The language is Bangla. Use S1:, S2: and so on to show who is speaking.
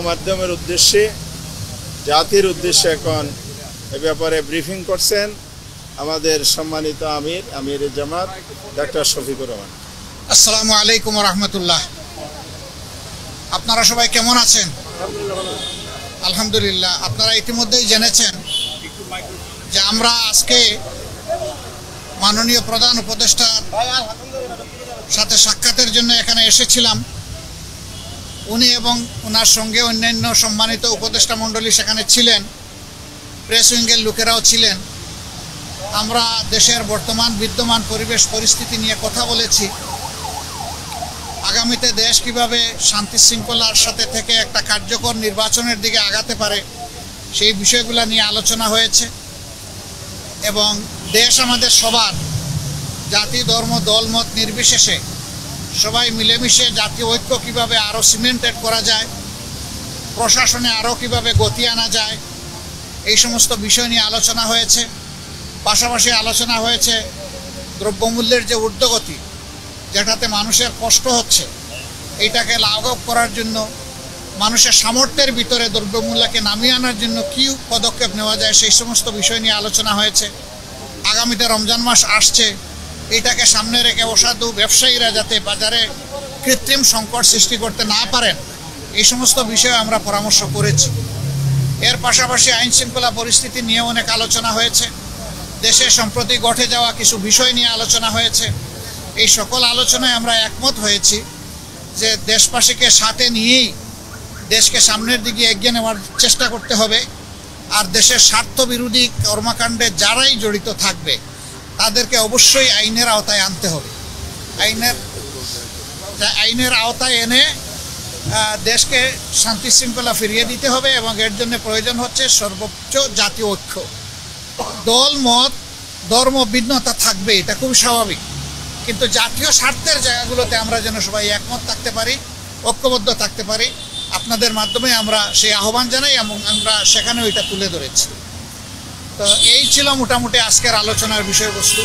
S1: মাধ্যমের উদ্দেশ্যে জাতির উদ্দেশ্যে এখন এ ব্যাপারে ব্রিফিং করছেন আমাদের সম্মানিত আমির জামাত ডক্টর শফিকুর রহমান।
S2: আসসালামু আলাইকুম রহমতুল্লাহ। আপনারা সবাই কেমন আছেন? আলহামদুলিল্লাহ। আপনারা ইতিমধ্যেই জেনেছেন যে আমরা আজকে মাননীয় প্রধান উপদেষ্টার সাথে সাক্ষাতের জন্য এখানে এসেছিলাম। উনি এবং ওনার সঙ্গে অন্যান্য সম্মানিত উপদেষ্টা মণ্ডলী সেখানে ছিলেন, প্রেস উইংয়ের লোকেরাও ছিলেন। আমরা দেশের বর্তমান বিদ্যমান পরিবেশ পরিস্থিতি নিয়ে কথা বলেছি। আগামীতে দেশ কিভাবে শান্তি শৃঙ্খলার সাথে থেকে একটা কার্যকর নির্বাচনের দিকে আগাতে পারে সেই বিষয়গুলো নিয়ে আলোচনা হয়েছে। এবং দেশ আমাদের সবার, জাতি ধর্ম দলমত নির্বিশেষে সবাই মিলেমিশে জাতীয় ঐক্য কীভাবে আরও সিমেন্টেড করা যায়, প্রশাসনে আরও কীভাবে গতি আনা যায়, এই সমস্ত বিষয় নিয়ে আলোচনা হয়েছে। পাশাপাশি আলোচনা হয়েছে দ্রব্যমূল্যের যে ঊর্ধ্বগতি, যেটাতে মানুষের কষ্ট হচ্ছে, এইটাকে লাঘব করার জন্য মানুষের সামর্থ্যের ভিতরে দ্রব্যমূল্যকে নামিয়ে আনার জন্য কী পদক্ষেপ নেওয়া যায় সেই সমস্ত বিষয় নিয়ে আলোচনা হয়েছে। আগামীতে রমজান মাস আসছে, এইটাকে সামনে রেখে অসাধু ব্যবসায়ীরা যাতে বাজারে কৃত্রিম সংকট সৃষ্টি করতে না পারেন এই সমস্ত বিষয়ে আমরা পরামর্শ করেছি। এর পাশাপাশি আইন শৃঙ্খলা পরিস্থিতি নিয়ে অনেক আলোচনা হয়েছে। দেশে সম্প্রতি ঘটে যাওয়া কিছু বিষয় নিয়ে আলোচনা হয়েছে। এই সকল আলোচনায় আমরা একমত হয়েছি যে দেশবাসীকে সাথে নিয়েই দেশকে সামনের দিকে এগিয়ে নেওয়ার চেষ্টা করতে হবে। আর দেশের স্বার্থবিরোধী কর্মকাণ্ডে যারাই জড়িত থাকবে তাদেরকে অবশ্যই আইনের আওতায় আনতে হবে। আইনের আওতায় এনে দেশকে শান্তি শৃঙ্খলা ফিরিয়ে দিতে হবে এবং এর জন্য প্রয়োজন হচ্ছে সর্বোচ্চ জাতীয় ঐক্য। দল মত ধর্ম ভিন্নতা থাকবে, এটা খুব স্বাভাবিক, কিন্তু জাতীয় স্বার্থের জায়গাগুলোতে আমরা যেন সবাই একমত থাকতে পারি, ঐক্যবদ্ধ থাকতে পারি। আপনাদের মাধ্যমে আমরা সেই আহ্বান জানাই এবং আমরা সেখানেও এটা তুলে ধরেছি। তো এই ছিল মোটামুটি আজকের আলোচনার বিষয়বস্তু।